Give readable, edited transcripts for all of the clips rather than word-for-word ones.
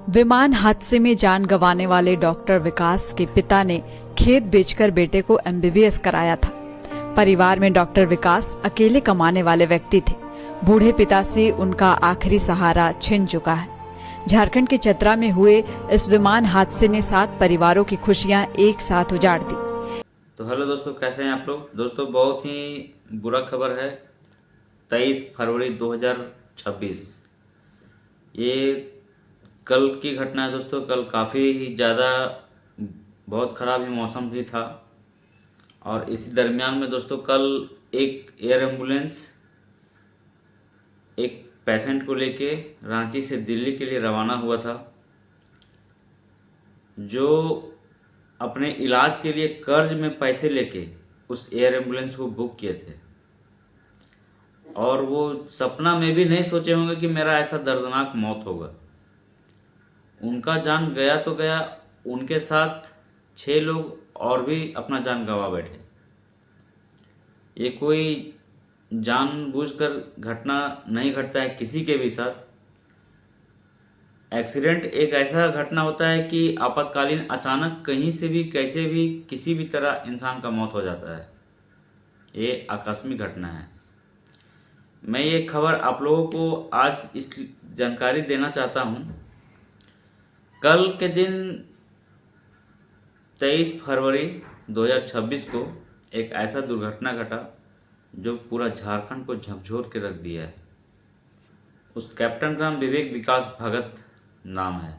विमान हादसे में जान गंवाने वाले डॉक्टर विकास के पिता ने खेत बेचकर बेटे को एमबीबीएस कराया था। परिवार में डॉक्टर विकास अकेले कमाने वाले व्यक्ति थे। बूढ़े पिता से उनका आखिरी सहारा छिन चुका है। झारखंड के चतरा में हुए इस विमान हादसे ने 7 परिवारों की खुशियां एक साथ उजाड़ दी। तो हेलो दोस्तों, कैसे हैं आप लोग। दोस्तों, बहुत ही बुरा खबर है। 23 फरवरी 2026 ये कल की घटना है दोस्तों। कल काफ़ी ज़्यादा बहुत ख़राब ही मौसम भी था और इसी दरमियान में दोस्तों कल एक एयर एम्बुलेंस एक पेशेंट को लेके रांची से दिल्ली के लिए रवाना हुआ था, जो अपने इलाज के लिए कर्ज में पैसे लेके उस एयर एम्बुलेंस को बुक किए थे और वो सपना में भी नहीं सोचे होंगे कि मेरा ऐसा दर्दनाक मौत होगा। उनका जान गया तो गया, उनके साथ 6 लोग और भी अपना जान गंवा बैठे। ये कोई जानबूझकर घटना नहीं घटता है किसी के भी साथ। एक्सीडेंट एक ऐसा घटना होता है कि आपातकालीन अचानक कहीं से भी कैसे भी किसी भी तरह इंसान का मौत हो जाता है। ये आकस्मिक घटना है। मैं ये खबर आप लोगों को आज इस जानकारी देना चाहता हूँ। कल के दिन 23 फरवरी 2026 को एक ऐसा दुर्घटना घटा जो पूरा झारखंड को झकझोर के रख दिया है। उस कैप्टन का नाम विवेक विकास भगत नाम है।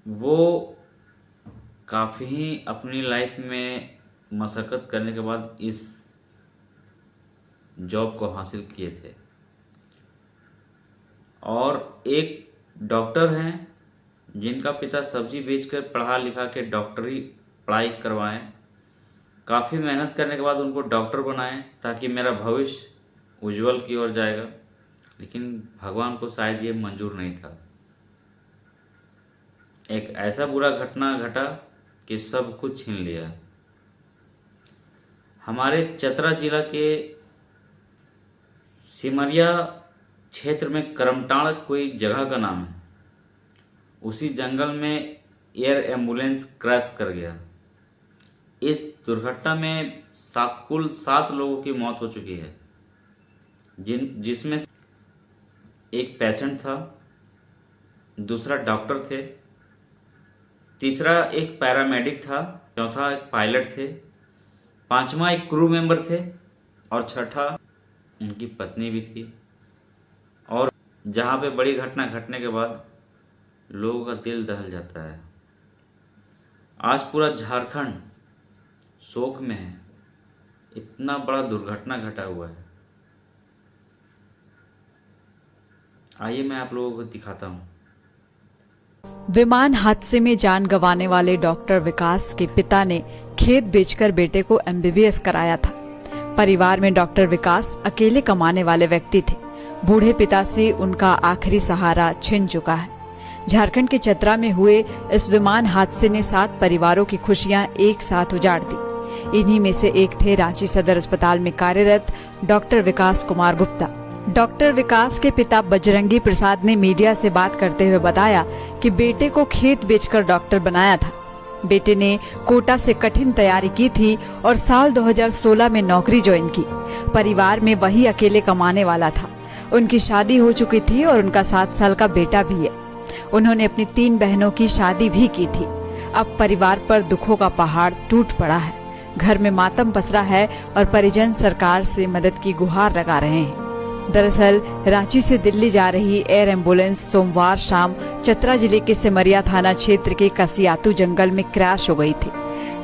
वो काफ़ी अपनी लाइफ में मशक्क़त करने के बाद इस जॉब को हासिल किए थे और एक डॉक्टर हैं जिनका पिता सब्जी बेचकर पढ़ा लिखा के डॉक्टरी पढ़ाई करवाएं। काफ़ी मेहनत करने के बाद उनको डॉक्टर बनाएं ताकि मेरा भविष्य उज्जवल की ओर जाएगा, लेकिन भगवान को शायद ये मंजूर नहीं था। एक ऐसा बुरा घटना घटा कि सब कुछ छीन लिया। हमारे चतरा जिला के सिमरिया क्षेत्र में करमटाड़ कोई जगह का नाम है। उसी जंगल में एयर एम्बुलेंस क्रैश कर गया। इस दुर्घटना में कुल 7 लोगों की मौत हो चुकी है, जिसमें एक पेशेंट था, दूसरा डॉक्टर थे, तीसरा एक पैरामेडिक था, चौथा एक पायलट थे, 5वां एक क्रू मेंबर थे और 6ठा उनकी पत्नी भी थी। और जहाँ पे बड़ी घटना घटने के बाद लोगों का दिल दहल जाता है। आज पूरा झारखंड शोक में है। इतना बड़ा दुर्घटना घटा हुआ है। आइए मैं आप लोगों को दिखाता हूँ। विमान हादसे में जान गंवाने वाले डॉक्टर विकास के पिता ने खेत बेचकर बेटे को एमबीबीएस कराया था। परिवार में डॉक्टर विकास अकेले कमाने वाले व्यक्ति थे। बूढ़े पिता से उनका आखिरी सहारा छिन चुका है। झारखंड के चतरा में हुए इस विमान हादसे ने 7 परिवारों की खुशियां एक साथ उजाड़ दी। इन्हीं में से एक थे रांची सदर अस्पताल में कार्यरत डॉक्टर विकास कुमार गुप्ता। डॉक्टर विकास के पिता बजरंगी प्रसाद ने मीडिया से बात करते हुए बताया कि बेटे को खेत बेचकर डॉक्टर बनाया था। बेटे ने कोटा से कठिन तैयारी की थी और साल 2016 में नौकरी ज्वाइन की। परिवार में वही अकेले कमाने वाला था। उनकी शादी हो चुकी थी और उनका 7 साल का बेटा भी है। उन्होंने अपनी 3 बहनों की शादी भी की थी। अब परिवार पर दुखों का पहाड़ टूट पड़ा है। घर में मातम पसरा है और परिजन सरकार से मदद की गुहार लगा रहे हैं। दरअसल रांची से दिल्ली जा रही एयर एम्बुलेंस सोमवार शाम चतरा जिले के सिमरिया थाना क्षेत्र के कसियातू जंगल में क्रैश हो गई थी।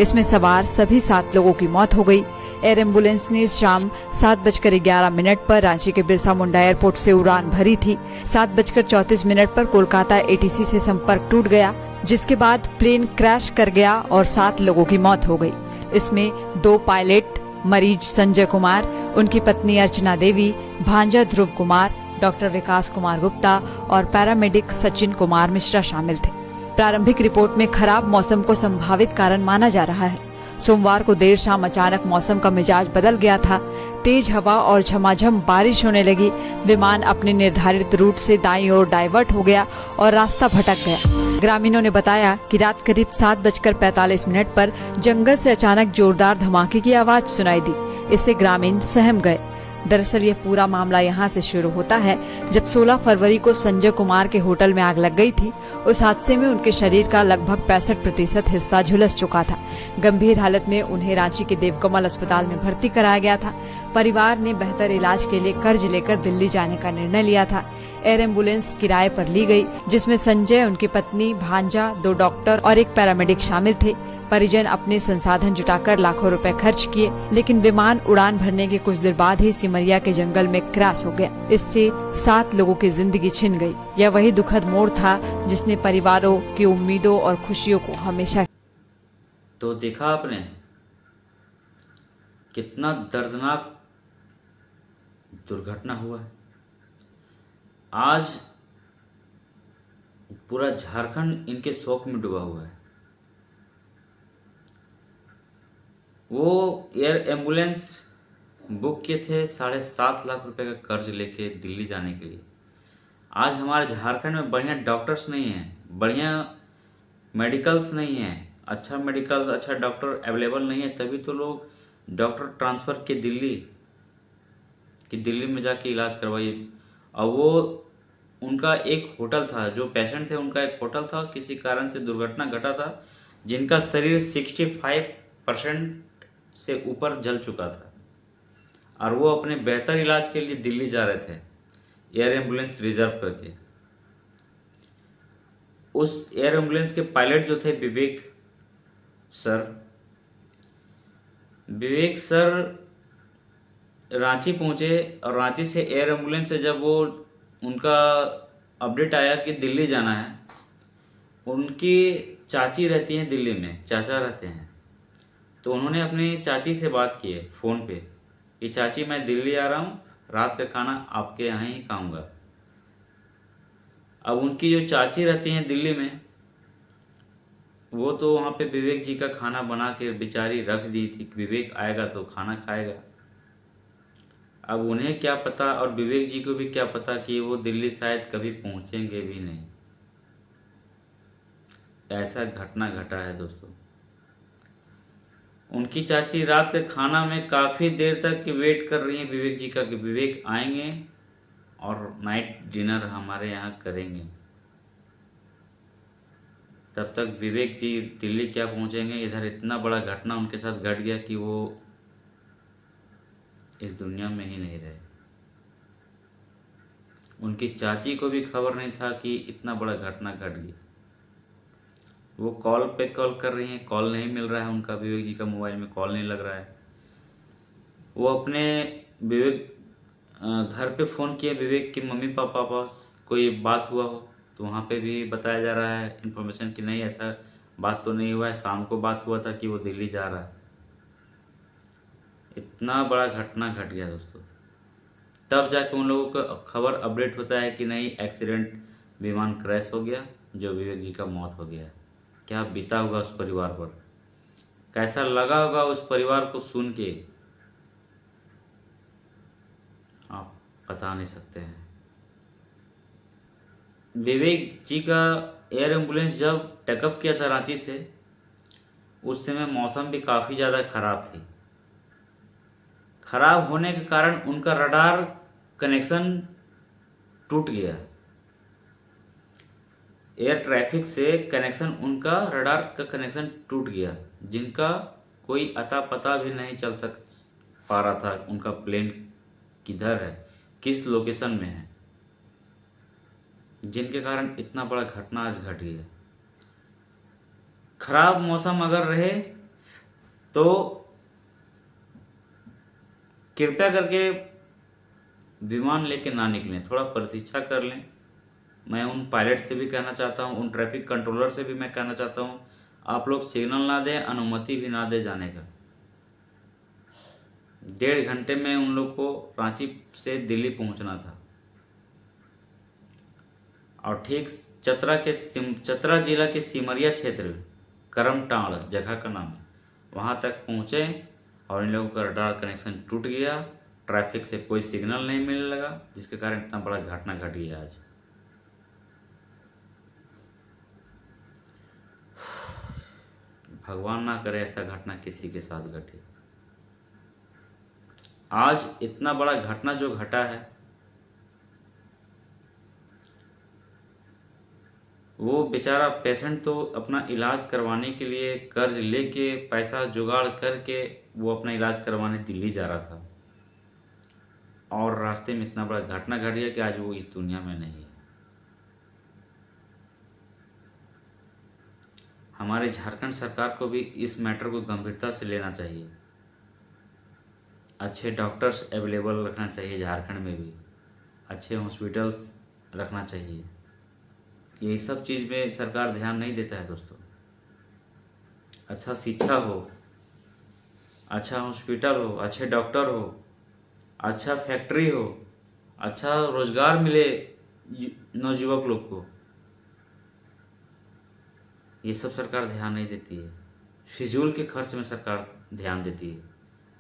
इसमें सवार सभी 7 लोगों की मौत हो गई। एयर एम्बुलेंस ने शाम 7:11 पर रांची के बिरसा मुंडा एयरपोर्ट से उड़ान भरी थी। 7:34 पर कोलकाता एटीसी से संपर्क टूट गया, जिसके बाद प्लेन क्रैश कर गया और 7 लोगों की मौत हो गई। इसमें 2 पायलट, मरीज संजय कुमार, उनकी पत्नी अर्चना देवी, भांजा ध्रुव कुमार, डॉक्टर विकास कुमार गुप्ता और पैरामेडिक सचिन कुमार मिश्रा शामिल थे। प्रारंभिक रिपोर्ट में खराब मौसम को संभावित कारण माना जा रहा है। सोमवार को देर शाम अचानक मौसम का मिजाज बदल गया था। तेज हवा और झमाझम बारिश होने लगी। विमान अपने निर्धारित रूट से दाईं ओर डाइवर्ट हो गया और रास्ता भटक गया। ग्रामीणों ने बताया कि रात करीब 7:45 पर जंगल से अचानक जोरदार धमाके की आवाज सुनाई दी। इससे ग्रामीण सहम गए। दरअसल ये पूरा मामला यहाँ से शुरू होता है जब 16 फरवरी को संजय कुमार के होटल में आग लग गई थी। उस हादसे में उनके शरीर का लगभग 65% हिस्सा झुलस चुका था। गंभीर हालत में उन्हें रांची के देवकमल अस्पताल में भर्ती कराया गया था। परिवार ने बेहतर इलाज के लिए कर्ज लेकर दिल्ली जाने का निर्णय लिया था। एयर एम्बुलेंस किराए पर ली गई, जिसमें संजय, उनकी पत्नी, भांजा, 2 डॉक्टर और एक पैरामेडिक शामिल थे। परिजन अपने संसाधन जुटाकर लाखों रुपए खर्च किए, लेकिन विमान उड़ान भरने के कुछ देर बाद ही सिमरिया के जंगल में क्रैश हो गया। इससे 7 लोगों की जिंदगी छिन गई। यह वही दुखद मोड़ था जिसने परिवारों की उम्मीदों और खुशियों को हमेशा। तो देखा आपने कितना दर्दनाक दुर्घटना हुआ है। आज पूरा झारखंड इनके शोक में डूबा हुआ है। वो एयर एम्बुलेंस बुक किए थे 7.5 लाख रुपए का कर्ज लेके दिल्ली जाने के लिए। आज हमारे झारखंड में बढ़िया डॉक्टर्स नहीं हैं, बढ़िया मेडिकल्स नहीं हैं, अच्छा मेडिकल, अच्छा डॉक्टर अवेलेबल नहीं है, तभी तो लोग डॉक्टर ट्रांसफ़र के दिल्ली में जाके इलाज करवाइए। और वो उनका एक होटल था, जो पेशेंट थे उनका एक होटल था, किसी कारण से दुर्घटना घटा था, जिनका शरीर 65% से ऊपर जल चुका था और वो अपने बेहतर इलाज के लिए दिल्ली जा रहे थे एयर एम्बुलेंस रिजर्व करके। उस एयर एम्बुलेंस के पायलट जो थे विवेक सर रांची पहुंचे और रांची से एयर एम्बुलेंस से जब वो उनका अपडेट आया कि दिल्ली जाना है, उनकी चाची रहती हैं दिल्ली में, चाचा रहते हैं, तो उन्होंने अपनी चाची से बात की है फ़ोन पे कि चाची मैं दिल्ली आ रहा हूँ, रात का खाना आपके यहाँ ही खाऊंगा। अब उनकी जो चाची रहती हैं दिल्ली में, वो तो वहाँ पे विवेक जी का खाना बना के बेचारी रख दी थी कि विवेक आएगा तो खाना खाएगा। अब उन्हें क्या पता और विवेक जी को भी क्या पता कि वो दिल्ली शायद कभी पहुँचेंगे भी नहीं। ऐसा घटना घटा है दोस्तों। उनकी चाची रात के खाना में काफ़ी देर तक वेट कर रही हैं विवेक जी का कि विवेक आएंगे और नाइट डिनर हमारे यहाँ करेंगे। तब तक विवेक जी दिल्ली क्या पहुँचेंगे, इधर इतना बड़ा घटना उनके साथ घट गया कि वो इस दुनिया में ही नहीं रहे। उनकी चाची को भी खबर नहीं था कि इतना बड़ा घटना घट गया। वो कॉल पे कॉल कर रही हैं, कॉल नहीं मिल रहा है उनका, विवेक जी का मोबाइल में कॉल नहीं लग रहा है। वो अपने विवेक घर पे फ़ोन किए विवेक के मम्मी पापा पास कोई बात हुआ हो, तो वहाँ पे भी बताया जा रहा है इन्फॉर्मेशन कि नहीं, ऐसा बात तो नहीं हुआ है, शाम को बात हुआ था कि वो दिल्ली जा रहा है। इतना बड़ा घटना घट गया दोस्तों। तब जाके उन लोगों को खबर अपडेट होता है कि नहीं, एक्सीडेंट, विमान क्रैश हो गया, जो विवेक जी का मौत हो गया। क्या बीता होगा उस परिवार पर, कैसा लगा होगा उस परिवार को सुन के, आप बता नहीं सकते हैं। विवेक जी का एयर एम्बुलेंस जब टेकअप किया था रांची से, उस समय मौसम भी काफ़ी ज़्यादा ख़राब थी। खराब होने के कारण उनका रडार कनेक्शन टूट गया। एयर ट्रैफिक से कनेक्शन, उनका रडार का कनेक्शन टूट गया, जिनका कोई अता पता भी नहीं चल पा रहा था उनका प्लेन किधर है, किस लोकेशन में है, जिनके कारण इतना बड़ा घटना आज घट गया। खराब मौसम अगर रहे तो कृपया करके विमान लेके ना निकलें, थोड़ा प्रतीक्षा कर लें। मैं उन पायलट से भी कहना चाहता हूँ, उन ट्रैफिक कंट्रोलर से भी मैं कहना चाहता हूँ, आप लोग सिग्नल ना दें, अनुमति भी ना दे जाने का। 1.5 घंटे में उन लोग को रांची से दिल्ली पहुंचना था। और ठीक चतरा जिला के सिमरिया क्षेत्र, करमटाड़ जगह का नाम है, वहाँ तक पहुँचे और इन लोगों का रडार कनेक्शन टूट गया, ट्रैफिक से कोई सिग्नल नहीं मिलने लगा, जिसके कारण इतना बड़ा घटना घट गया आज। भगवान ना करे ऐसा घटना किसी के साथ घटे। आज इतना बड़ा घटना जो घटा है वो बेचारा पेशेंट तो अपना इलाज करवाने के लिए कर्ज लेके पैसा जुगाड़ करके वो अपना इलाज करवाने दिल्ली जा रहा था, और रास्ते में इतना बड़ा घटना घट गया कि आज वो इस दुनिया में नहीं है। हमारे झारखंड सरकार को भी इस मैटर को गंभीरता से लेना चाहिए। अच्छे डॉक्टर्स अवेलेबल रखना चाहिए झारखंड में भी, अच्छे हॉस्पिटल्स रखना चाहिए। ये सब चीज़ में सरकार ध्यान नहीं देता है दोस्तों। अच्छा शिक्षा हो, अच्छा हॉस्पिटल हो, अच्छे डॉक्टर हो, अच्छा फैक्ट्री हो, अच्छा रोजगार मिले नवयुवक लोग को, ये सब सरकार ध्यान नहीं देती है। फिजूल के खर्च में सरकार ध्यान देती है।